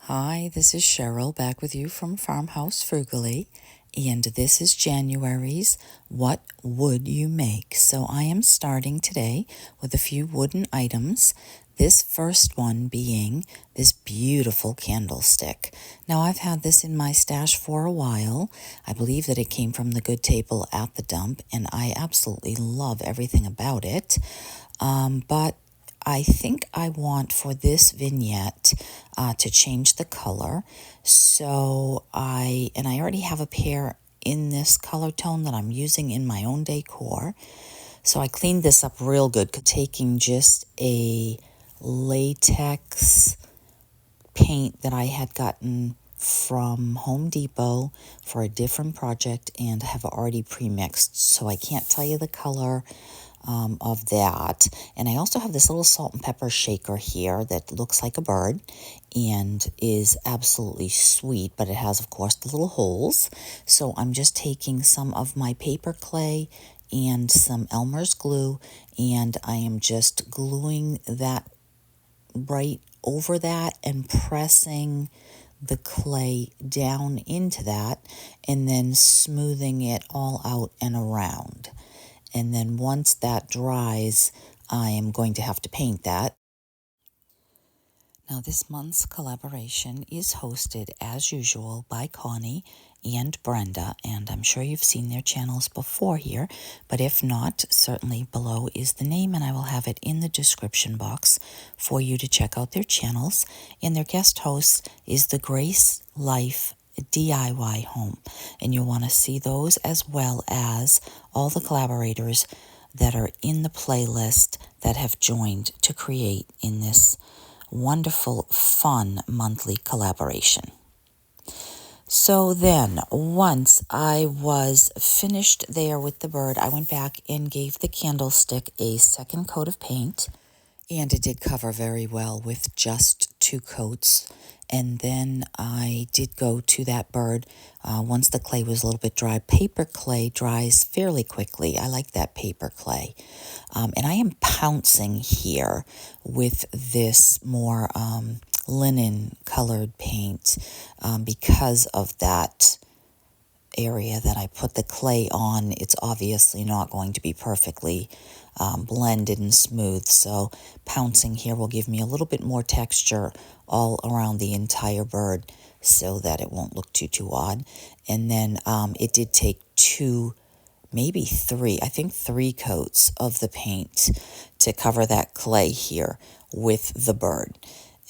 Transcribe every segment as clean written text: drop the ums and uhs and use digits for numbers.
Hi, this is Cheryl back with you from Farmhouse Frugally, and this is January's What Would You Make? So I am starting today with a few wooden items, this first one being this beautiful candlestick. Now I've had this in my stash for a while. I believe that it came from the good table at the dump, and I absolutely love everything about it. But I think I want for this vignette to change the color. So I already have a pair in this color tone that I'm using in my own decor. So I cleaned this up real good, taking just a latex paint that I had gotten from Home Depot for a different project and have already pre-mixed. So I can't tell you the color of that. And I also have this little salt and pepper shaker here that looks like a bird and is absolutely sweet, but it has, of course, the little holes. So I'm just taking some of my paper clay and some Elmer's glue, and I am just gluing that right over that and pressing the clay down into that and then smoothing it all out and around. And then once that dries, I am going to have to paint that. Now this month's collaboration is hosted as usual by Connie and Brenda, and I'm sure you've seen their channels before here, but if not, certainly below is the name, and I will have it in the description box for you to check out their channels. And their guest host is the Grace Life DIY home, and you'll want to see those as well as all the collaborators that are in the playlist that have joined to create in this wonderful, fun monthly collaboration. So then, once I was finished there with the bird, I went back and gave the candlestick a second coat of paint, and it did cover very well with just 2 coats. And then I did go to that bird once the clay was a little bit dry. Paper clay dries fairly quickly. I like that paper clay. And I am pouncing here with this more linen colored paint because of that area that I put the clay on. It's obviously not going to be perfectly blended and smooth, so pouncing here will give me a little bit more texture all around the entire bird so that it won't look too odd. And then it did take 2, maybe 3, I think 3 coats of the paint to cover that clay here with the bird.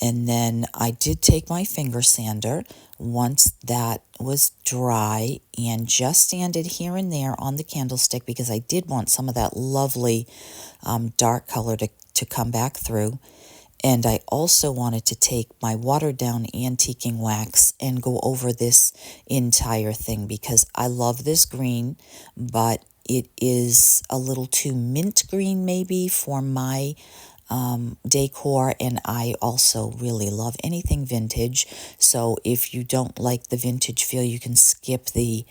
And then I did take my finger sander once that was dry and just sanded here and there on the candlestick because I did want some of that lovely dark color to come back through. And I also wanted to take my watered down antiquing wax and go over this entire thing because I love this green, but it is a little too mint green maybe for my decor, and I also really love anything vintage. So if you don't like the vintage feel, you can skip the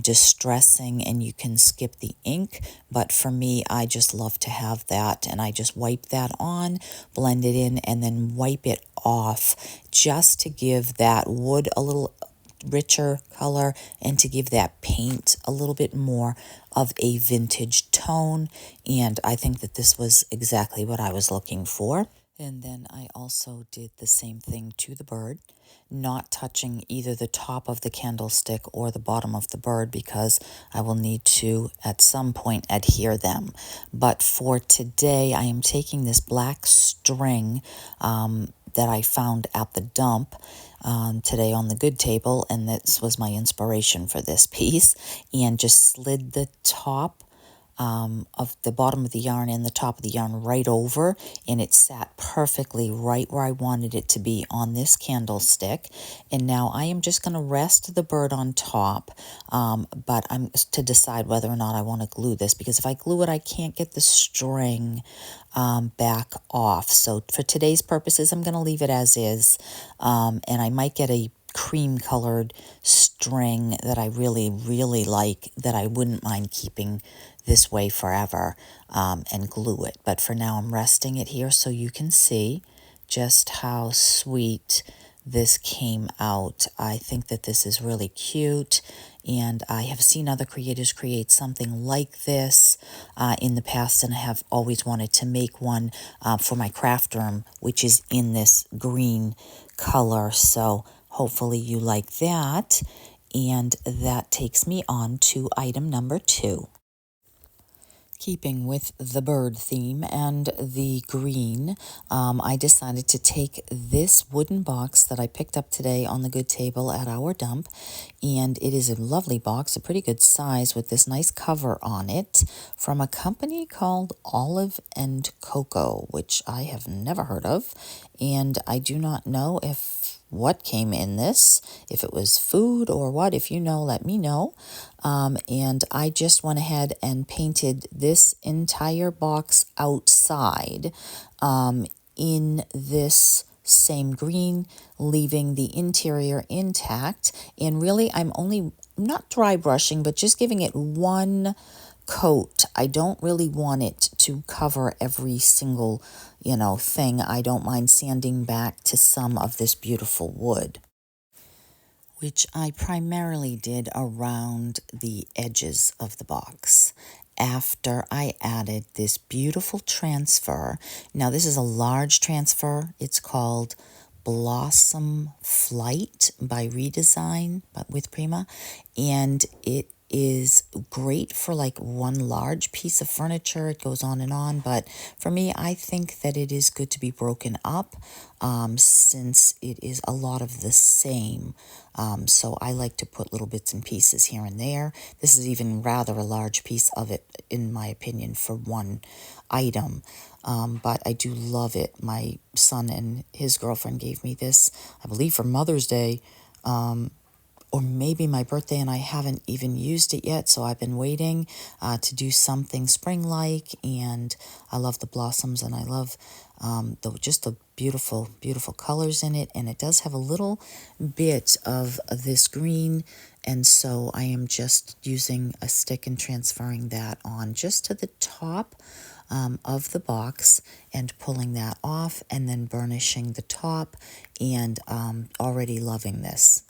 distressing and you can skip the ink, but for me, I just love to have that, and I just wipe that on, blend it in, and then wipe it off just to give that wood a little richer color and to give that paint a little bit more of a vintage tone. And I think that this was exactly what I was looking for. And then I also did the same thing to the bird, not touching either the top of the candlestick or the bottom of the bird because I will need to at some point adhere them. But for today, I am taking this black string that I found at the dump today on the good table, and this was my inspiration for this piece, and just slid the top of the bottom of the yarn and the top of the yarn right over, and it sat perfectly right where I wanted it to be on this candlestick. And now I am just going to rest the bird on top, but I'm to decide whether or not I want to glue this, because if I glue it, I can't get the string back off. So for today's purposes, I'm going to leave it as is, and I might get a cream colored string that I really like, that I wouldn't mind keeping this way forever, and glue it. But for now, I'm resting it here so you can see just how sweet this came out. I think that this is really cute, and I have seen other creators create something like this in the past, and I have always wanted to make one for my craft room, which is in this green color. So hopefully you like that. And that takes me on to item number 2. Keeping with the bird theme and the green, I decided to take this wooden box that I picked up today on the good table at our dump, and it is a lovely box, a pretty good size with this nice cover on it from a company called Olive and Cocoa, which I have never heard of, and I do not know what came in this, if it was food or what. If you know, let me know. And I just went ahead and painted this entire box outside in this same green, leaving the interior intact. And really, I'm only not dry brushing, but just giving it one coat. I don't really want it to cover every single, thing. I don't mind sanding back to some of this beautiful wood, which I primarily did around the edges of the box after I added this beautiful transfer. Now, this is a large transfer. It's called Blossom Flight by Redesign, but with Prima, and it is great for like one large piece of furniture. It goes on and on, but for me, I think that it is good to be broken up since it is a lot of the same. So I like to put little bits and pieces here and there. This is even rather a large piece of it, in my opinion, for one item. But I do love it. My son and his girlfriend gave me this, I believe, for Mother's Day, or maybe my birthday, and I haven't even used it yet, so I've been waiting to do something spring-like, and I love the blossoms, and I love just the beautiful, beautiful colors in it, and it does have a little bit of this green, and so I am just using a stick and transferring that on just to the top of the box and pulling that off, and then burnishing the top, and already loving this.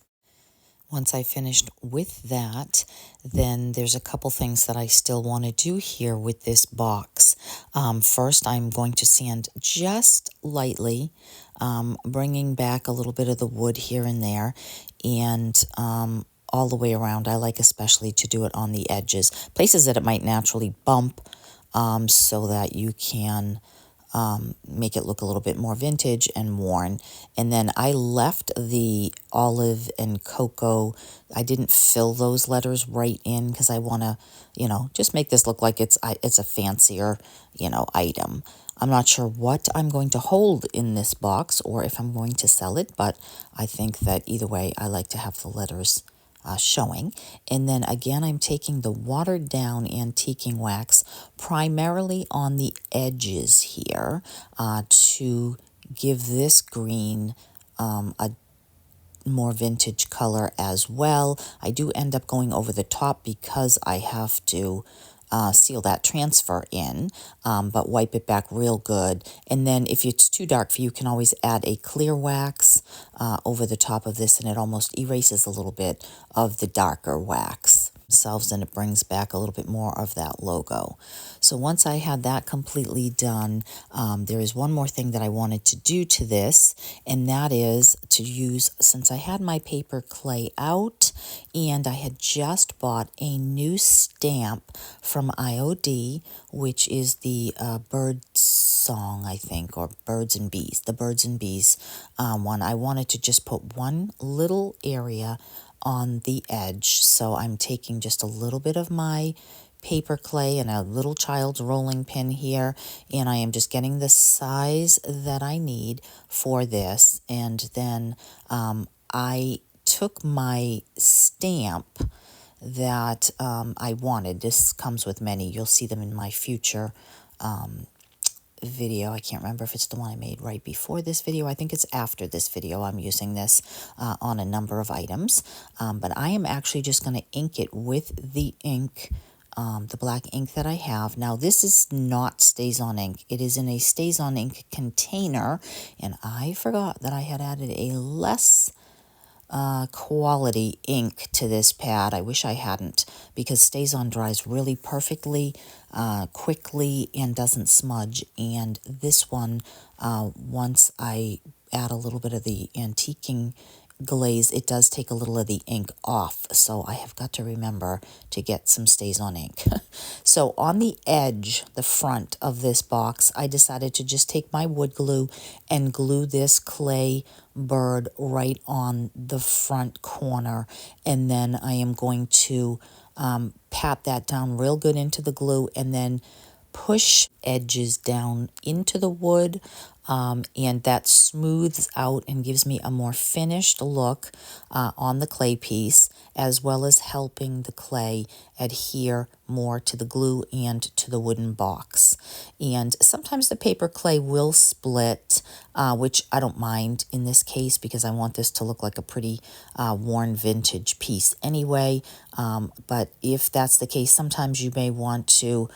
Once I finished with that, then there's a couple things that I still want to do here with this box. First, I'm going to sand just lightly, bringing back a little bit of the wood here and there, and all the way around. I like especially to do it on the edges, places that it might naturally bump, so that you can make it look a little bit more vintage and worn. And then I left the olive and cocoa. I didn't fill those letters right in because I want to, just make this look like it's a fancier, item. I'm not sure what I'm going to hold in this box or if I'm going to sell it, but I think that either way, I like to have the letters showing. And then again, I'm taking the watered down antiquing wax primarily on the edges here to give this green a more vintage color as well. I do end up going over the top because I have to seal that transfer in, but wipe it back real good. And then if it's too dark for you, you can always add a clear wax over the top of this, and it almost erases a little bit of the darker wax themselves, and it brings back a little bit more of that logo. So once I had that completely done, there is one more thing that I wanted to do to this, and that is to use, since I had my paper clay out and I had just bought a new stamp from IOD, which is the bird song, I think, or birds and bees, the birds and bees one. I wanted to just put one little area on the edge, so I'm taking just a little bit of my paper clay and a little child's rolling pin here, and I am just getting the size that I need for this. And then I took my stamp that I wanted. This comes with many. You'll see them in my future video. I can't remember if it's the one I made right before this video. I think it's after this video. I'm using this on a number of items, but I am actually just going to ink it with the ink the black ink that I have. Now this is not Stays On ink. It is in a Stays On ink container, and I forgot that I had added a less quality ink to this pad. I wish I hadn't, because Stays On dries really perfectly, quickly, and doesn't smudge. And this one, once I add a little bit of the antiquing glaze, it does take a little of the ink off, so I have got to remember to get some Stays On ink. So on the edge, the front of this box, I decided to just take my wood glue and glue this clay bird right on the front corner, and then I am going to pat that down real good into the glue, and then push edges down into the wood, and that smooths out and gives me a more finished look on the clay piece, as well as helping the clay adhere more to the glue and to the wooden box. And sometimes the paper clay will split, which I don't mind in this case, because I want this to look like a pretty worn vintage piece anyway. But if that's the case, sometimes you may want to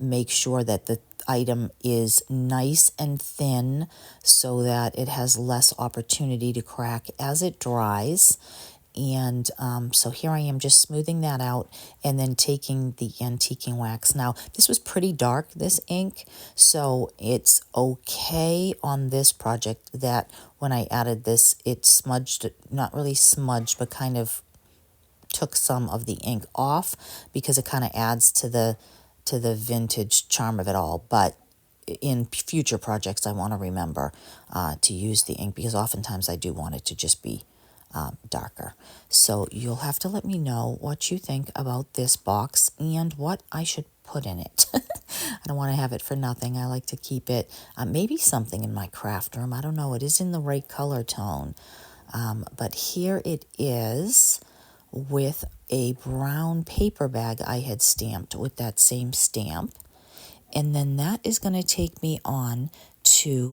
make sure that the item is nice and thin so that it has less opportunity to crack as it dries. And so here I am just smoothing that out and then taking the antiquing wax. Now, this was pretty dark, this ink, so it's okay on this project that when I added this, it smudged, not really smudged, but kind of took some of the ink off, because it kind of adds to the vintage charm of it all. But in future projects, I want to remember to use the ink, because oftentimes I do want it to just be darker. So you'll have to let me know what you think about this box and what I should put in it. I don't want to have it for nothing. I like to keep it, maybe something in my craft room. I don't know. It is in the right color tone. But here it is, with a brown paper bag I had stamped with that same stamp. And then that is going to take me on to,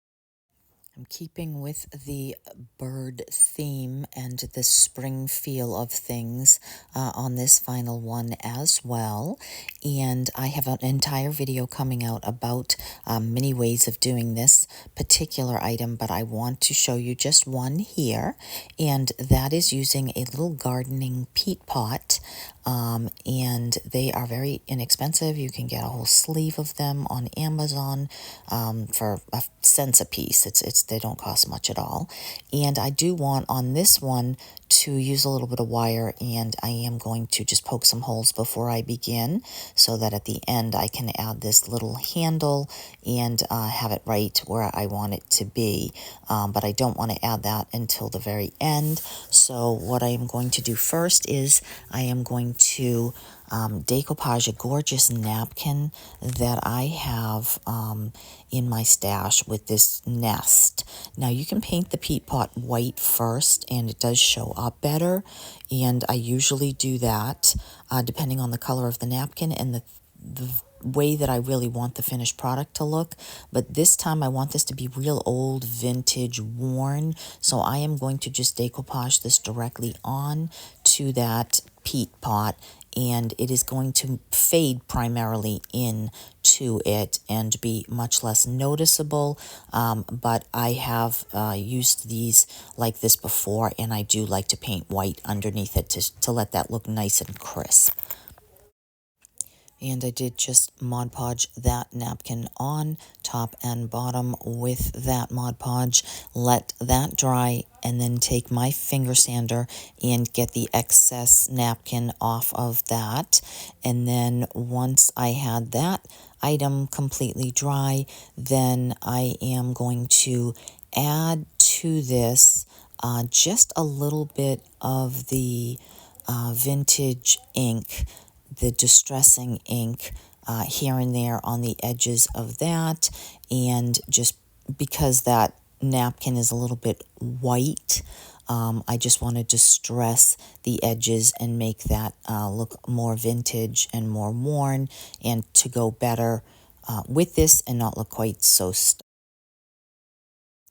I'm keeping with the bird theme and the spring feel of things on this final one as well. And I have an entire video coming out about many ways of doing this particular item, but I want to show you just one here, and that is using a little gardening peat pot. And they are very inexpensive. You can get a whole sleeve of them on Amazon for a cents a piece. They don't cost much at all. And I do want on this one to use a little bit of wire, and I am going to just poke some holes before I begin, so that at the end I can add this little handle and have it right where I want it to be. But I don't want to add that until the very end. So what I am going to do first is I am going to decoupage a gorgeous napkin that I have in my stash with this nest. Now you can paint the peat pot white first, and it does show up better, and I usually do that depending on the color of the napkin and the way that I really want the finished product to look. But this time I want this to be real old, vintage, worn, so I am going to just decoupage this directly on to that peat pot, and it is going to fade primarily in to it and be much less noticeable. But I have used these like this before, and I do like to paint white underneath it to let that look nice and crisp. And I did just Mod Podge that napkin on top and bottom with that Mod Podge, let that dry, and then take my finger sander and get the excess napkin off of that. And then once I had that item completely dry, then I am going to add to this just a little bit of the vintage ink, the distressing ink, here and there on the edges of that. And just because that napkin is a little bit white, I just want to distress the edges and make that look more vintage and more worn, and to go better with this and not look quite so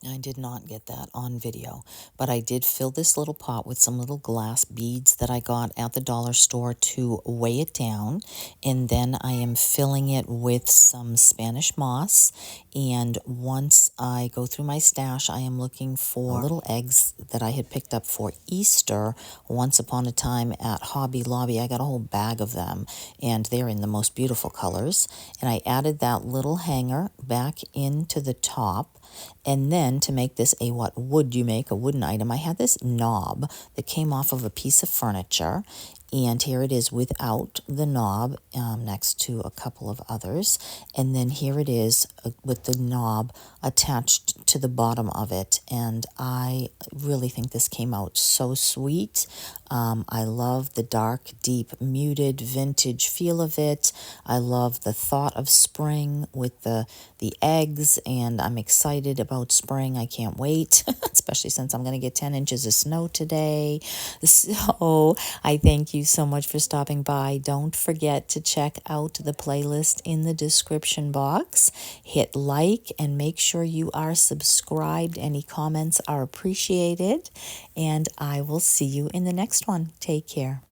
I did not get that on video, but I did fill this little pot with some little glass beads that I got at the dollar store to weigh it down, and then I am filling it with some Spanish moss, and once I go through my stash, I am looking for little eggs that I had picked up for Easter once upon a time at Hobby Lobby. I got a whole bag of them, and they're in the most beautiful colors, and I added that little hanger back into the top. And then to make this a what would you make, a wooden item, I had this knob that came off of a piece of furniture. And here it is without the knob next to a couple of others. And then here it is with the knob attached to the bottom of it. And I really think this came out so sweet. I love the dark, deep, muted, vintage feel of it. I love the thought of spring with the eggs, and I'm excited about spring. I can't wait, especially since I'm going to get 10 inches of snow today. So I thank you so much for stopping by. Don't forget to check out the playlist in the description box. Hit like and make sure you are subscribed. Any comments are appreciated, and I will see you in the next one. Take care.